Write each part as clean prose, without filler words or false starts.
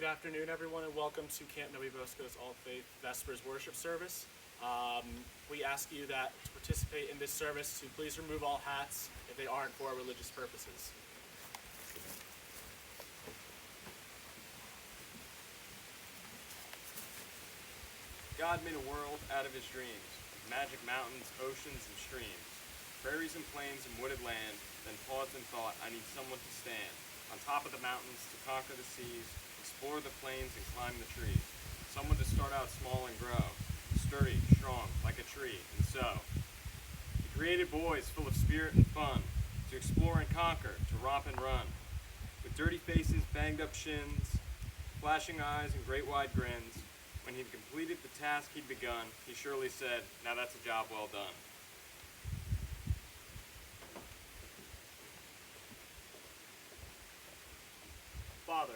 Good afternoon, everyone, and welcome to Camp No-Be-Bo-Sco's All Faith Vespers worship service. We ask you that to participate in this service to please remove all hats if they aren't for religious purposes. God made a world out of his dreams, magic mountains, oceans, and streams, prairies and plains and wooded land, then paused and thought, I need someone to stand on top of the mountains to conquer the seas, explore the plains and climb the trees. Someone to start out small and grow, sturdy, strong, like a tree. And so, he created boys full of spirit and fun, to explore and conquer, to romp and run. With dirty faces, banged up shins, flashing eyes, and great wide grins, when he'd completed the task he'd begun, he surely said, now that's a job well done. Father,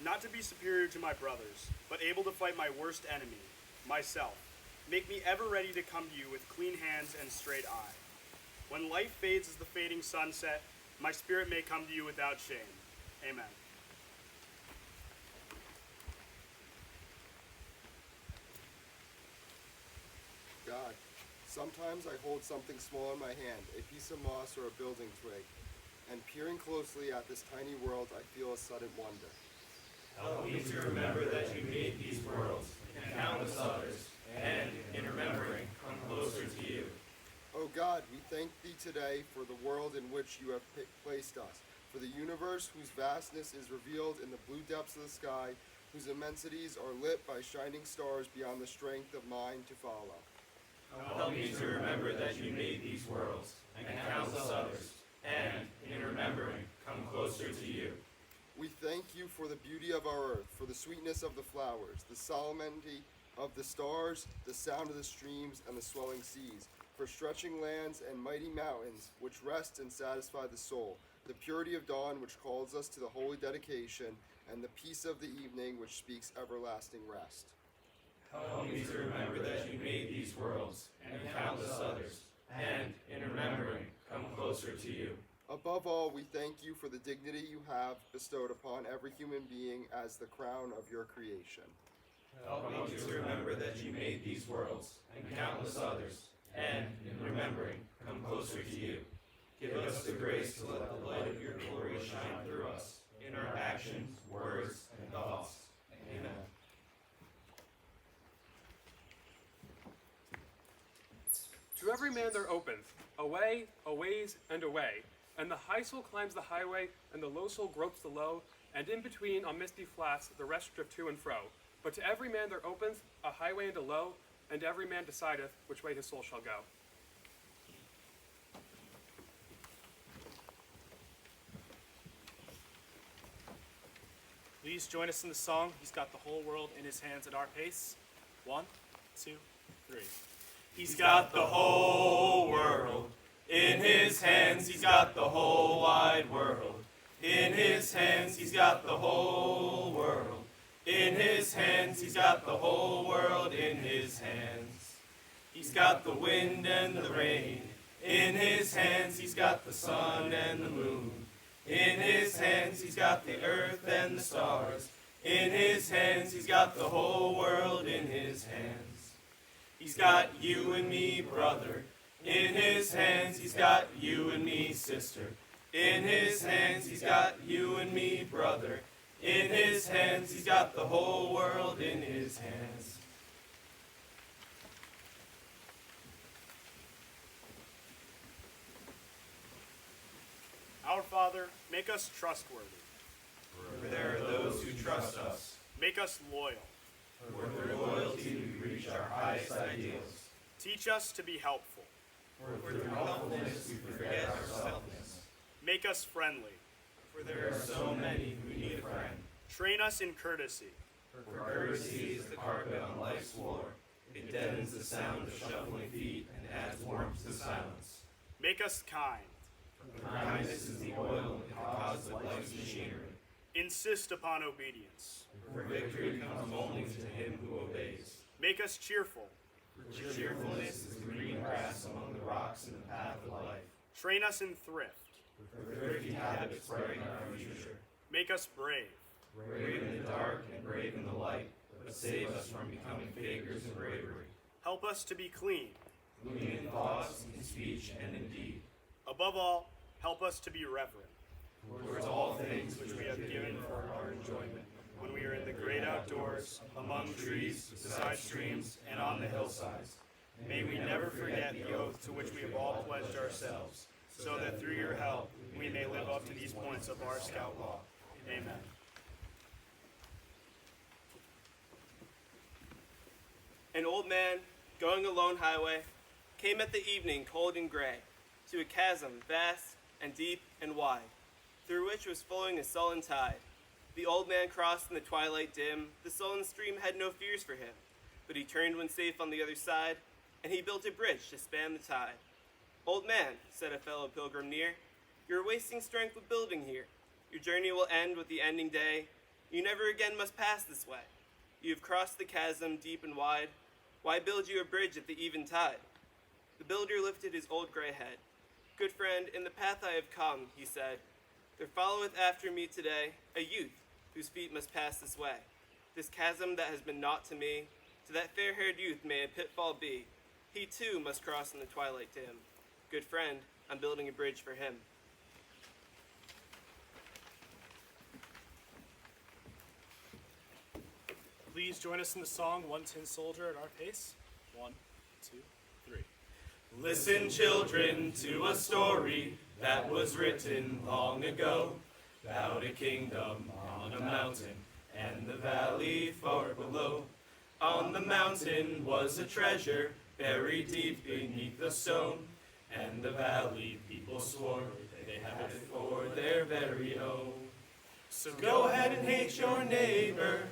not to be superior to my brothers, but able to fight my worst enemy, myself. Make me ever ready to come to you with clean hands and straight eye. When life fades as the fading sunset, my spirit may come to you without shame. Amen. God, sometimes I hold something small in my hand, a piece of moss or a building twig, and peering closely at this tiny world, I feel a sudden wonder. Help me to remember that you made these worlds and countless others, and, in remembering, come closer to you. Oh God, we thank thee today for the world in which you have placed us, for the universe whose vastness is revealed in the blue depths of the sky, whose immensities are lit by shining stars beyond the strength of mind to follow. Help me to remember that you made these worlds and countless others, and, in remembering, come closer to you. We thank you for the beauty of our earth, for the sweetness of the flowers, the solemnity of the stars, the sound of the streams and the swelling seas, for stretching lands and mighty mountains which rest and satisfy the soul, the purity of dawn which calls us to the holy dedication, and the peace of the evening which speaks everlasting rest. Help me to remember that you made these worlds and countless others, and, in remembering, come closer to you. Above all, we thank you for the dignity you have bestowed upon every human being as the crown of your creation. Help me to remember that you made these worlds and countless others, and, in remembering, come closer to you. Give us the grace to let the light of your glory shine through us, in our actions, words, and thoughts. Amen. To every man there openeth a way, a ways, and a way. And the high soul climbs the highway, and the low soul gropes the low, and in between on misty flats the rest drift to and fro. But to every man there openeth a highway and a low, and every man decideth which way his soul shall go. Please join us in the song, He's Got the Whole World in His Hands at our pace. 1, 2, 3. He's got the whole world in his hands. He's got the whole wide world in his hands. He's got the whole world in his hands. He's got the whole world in his hands. He's got the wind and the rain in his hands. He's got the sun and the moon in his hands. He's got the earth and the stars in his hands. He's got the whole world in his hands. He's got you and me, brother, in his hands. He's got you and me, sister, in his hands. He's got you and me, brother, in his hands. He's got the whole world in his hands. Our Father, make us trustworthy. For there are those who trust us. Make us loyal. For through loyalty we reach our highest ideals. Teach us to be helpful. For through helpfulness we forget our selfness. Make us friendly. For there are so many who need a friend. Train us in courtesy. For courtesy is the carpet on life's floor. It deadens the sound of shuffling feet and adds warmth to silence. Make us kind. For kindness is the oil and cause of life's machinery. Insist upon obedience. For victory comes only to him who obeys. Make us cheerful. For cheerfulness is the green grass among the rocks in the path of life. Train us in thrift. For thrifty habits brighten our future. Make us brave. brave in the dark and brave in the light, but save us from becoming fakers in bravery. Help us to be clean. Clean in thoughts, in speech, and in deed. Above all, help us to be reverent. Towards all things Which we have given for our enjoyment, when we are in the great outdoors, among trees, beside streams, and on the hillsides. May we never forget the oath to which we have all pledged ourselves, so that through your help we may live up to these points of our scout law. Amen. An old man, going a lone highway, came at the evening cold and gray, to a chasm vast and deep and wide, through which was flowing a sullen tide. The old man crossed in the twilight dim, the sullen stream had no fears for him, but he turned when safe on the other side, and he built a bridge to span the tide. Old man, said a fellow pilgrim near, you're wasting strength with building here. Your journey will end with the ending day. You never again must pass this way. You have crossed the chasm deep and wide. Why build you a bridge at the even tide? The builder lifted his old gray head. Good friend, in the path I have come, he said, there followeth after me today a youth whose feet must pass this way. This chasm that has been naught to me, to that fair-haired youth may a pitfall be. He too must cross in the twilight dim. Good friend, I'm building a bridge for him. Please join us in the song One Tin Soldier at our pace. 1, 2, 3. Listen, children, to a story that was written long ago about a kingdom on a mountain and the valley far below. On the mountain was a treasure buried deep beneath the stone, and the valley people swore they had it for their very own. So go ahead and hate your neighbor,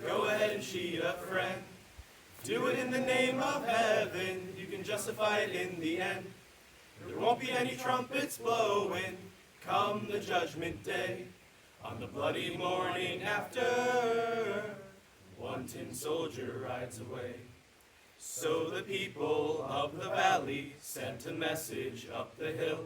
go ahead and cheat a friend. Do it in the name of heaven, you can justify it in the end. There won't be any trumpets blowing come the judgment day. On the bloody morning after, one tin soldier rides away. So the people of the valley sent a message up the hill,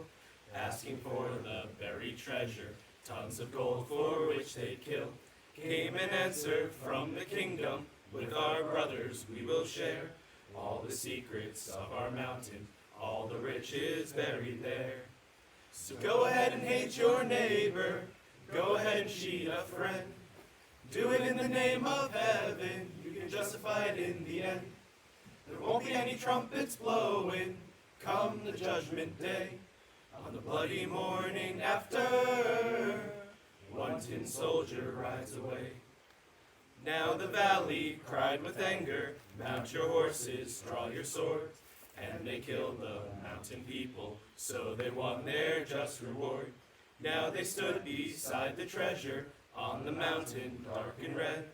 asking for the buried treasure, tons of gold for which they'd kill. Came an answer from the kingdom, with our brothers we will share all the secrets of our mountain, all the riches buried there. So go ahead and hate your neighbor, go ahead and cheat a friend. Do it in the name of heaven, you can justify it in the end. There won't be any trumpets blowing come the judgment day. On the bloody morning after, one tin soldier rides away. Now the valley cried with anger, mount your horses, draw your swords. And they killed the mountain people, so they won their just reward. Now they stood beside the treasure, on the mountain dark and red.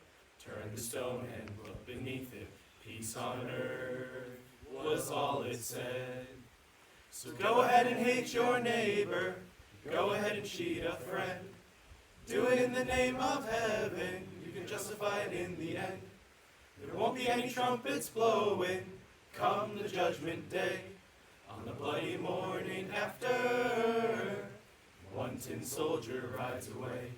Turned the stone and looked beneath it, peace on earth was all it said. So go ahead and hate your neighbor, go ahead and cheat a friend. Do it in the name of heaven, you can justify it in the end. There won't be any trumpets blowing come the judgment day. On the bloody morning after, one tin soldier rides away.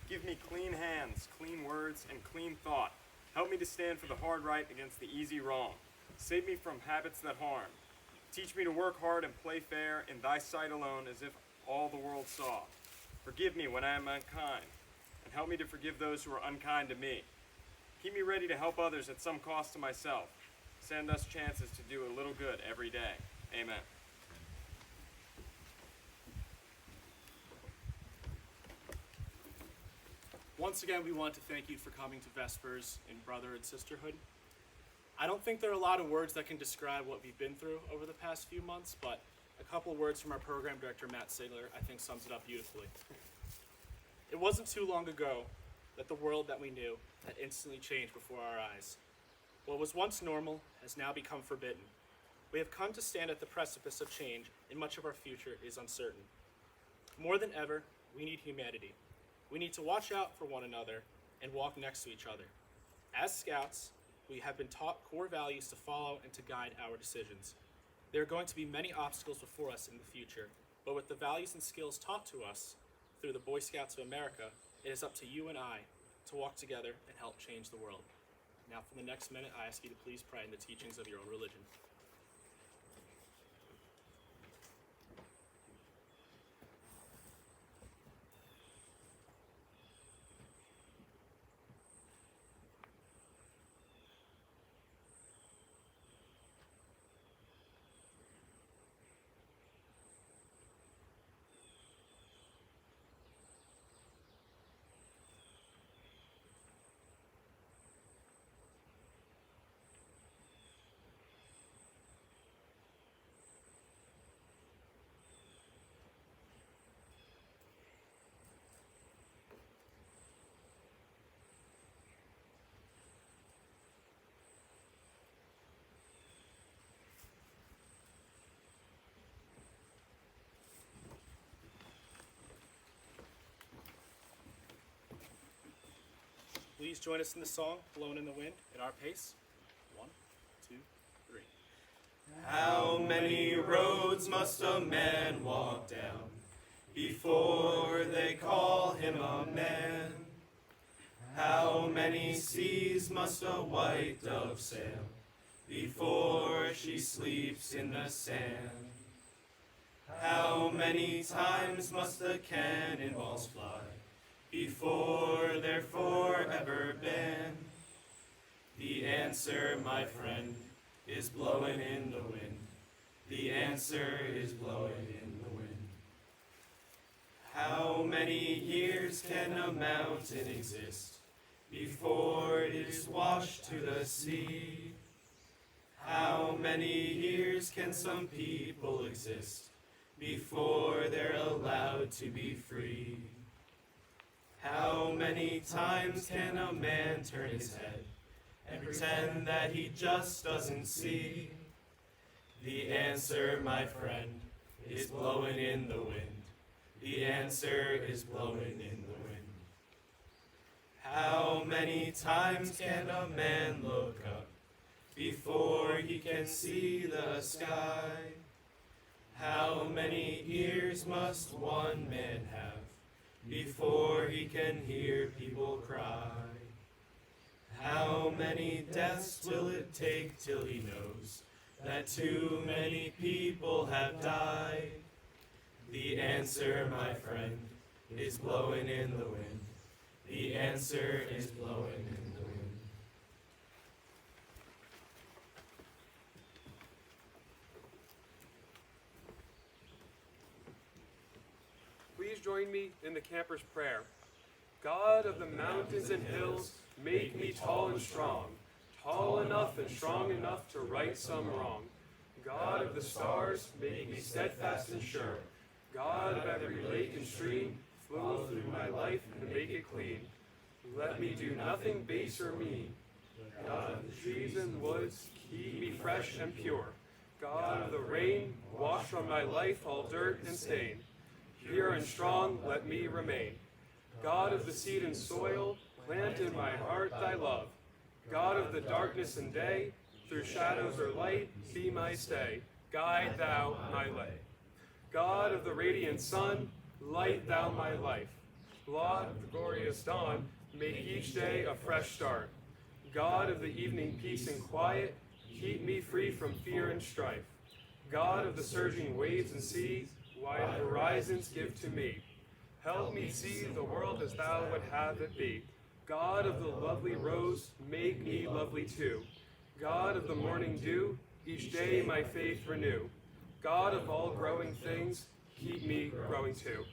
Give me clean hands, clean words, and clean thought. Help me to stand for the hard right against the easy wrong. Save me from habits that harm. Teach me to work hard and play fair in thy sight alone, as if all the world saw. Forgive me when I am unkind, and help me to forgive those who are unkind to me. Keep me ready to help others at some cost to myself. Send us chances to do a little good every day. Amen. Once again, we want to thank you for coming to Vespers in Brother and Sisterhood. I don't think there are a lot of words that can describe what we've been through over the past few months, but a couple words from our program director, Matt Sigler, I think sums it up beautifully. It wasn't too long ago that the world that we knew had instantly changed before our eyes. What was once normal has now become forbidden. We have come to stand at the precipice of change, and much of our future is uncertain. More than ever, we need humanity. We need to watch out for one another and walk next to each other. As scouts, we have been taught core values to follow and to guide our decisions. There are going to be many obstacles before us in the future, but with the values and skills taught to us through the Boy Scouts of America, it is up to you and I to walk together and help change the world. Now for the next minute, I ask you to please pray in the teachings of your own religion. Please join us in the song, Blown in the Wind, at our pace. 1, 2, 3. How many roads must a man walk down before they call him a man? How many seas must a white dove sail before she sleeps in the sand? How many times must the cannonballs fly before they're forever banned? The answer, my friend, is blowing in the wind. The answer is blowing in the wind. How many years can a mountain exist before it is washed to the sea? How many years can some people exist before they're allowed to be free? How many times can a man turn his head and pretend that he just doesn't see? The answer, my friend, is blowing in the wind. The answer is blowing in the wind. How many times can a man look up before he can see the sky? How many ears must one man have before he can hear people cry? How many deaths will it take till he knows that too many people have died? The answer, my friend, is blowing in the wind. The answer is blowing in the wind. Please join me in the camper's prayer. God of the mountains and hills, make me tall and strong, tall enough and strong enough to right some wrong. God of the stars, make me steadfast and sure. God of every lake and stream, flow through my life and make it clean. Let me do nothing base or mean. God of the trees and woods, keep me fresh and pure. God of the rain, wash from my life all dirt and stain. Pure and strong, let me remain. God of the seed and soil, plant in my heart thy love. God of the darkness and day, through shadows or light, be my stay. Guide thou my way. God of the radiant sun, light thou my life. God of the glorious dawn, make each day a fresh start. God of the evening peace and quiet, keep me free from fear and strife. God of the surging waves and seas, wide horizons give to me. Help me see the world as thou would have it be. God of the lovely rose, make me lovely too. God of the morning dew, each day my faith renew. God of all growing things, keep me growing too.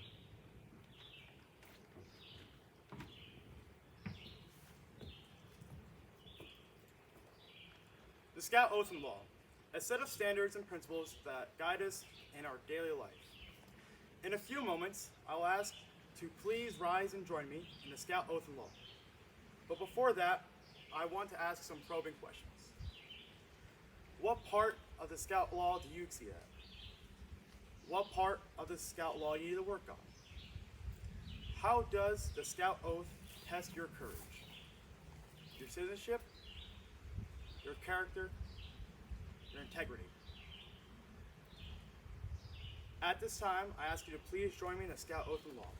The Scout Oath and Law, a set of standards and principles that guide us in our daily life. In a few moments, I'll ask to please rise and join me in the Scout Oath and Law. But before that, I want to ask some probing questions. What part of the Scout Law do you exceed at? What part of the Scout Law you need to work on? How does the Scout Oath test your courage, your citizenship, your character, your integrity? At this time, I ask you to please join me in the Scout Oath and Law.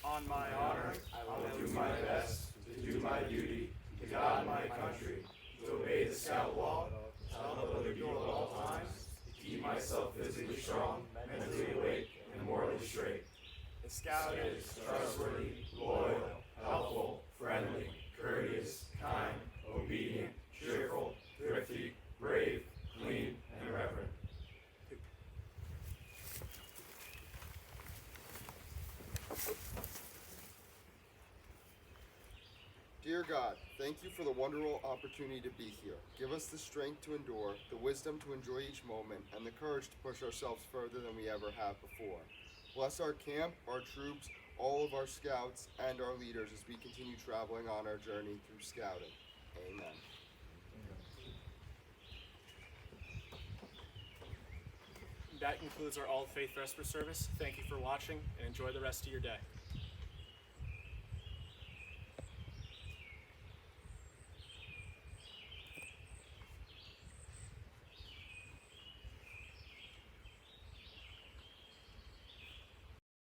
On my honor, I will do my best to do my duty, to guard my country, to obey the Scout law, to help other people at all times, to keep myself physically strong, mentally awake, and morally straight. the Scout Is trustworthy, loyal, helpful, friendly, courteous, kind, obedient, cheerful, thrifty, brave, clean, and reverent. Dear God, thank you for the wonderful opportunity to be here. Give us the strength to endure, the wisdom to enjoy each moment, and the courage to push ourselves further than we ever have before. Bless our camp, our troops, all of our scouts, and our leaders as we continue traveling on our journey through scouting. Amen. That concludes our All Faith Vesper service. Thank you for watching and enjoy the rest of your day.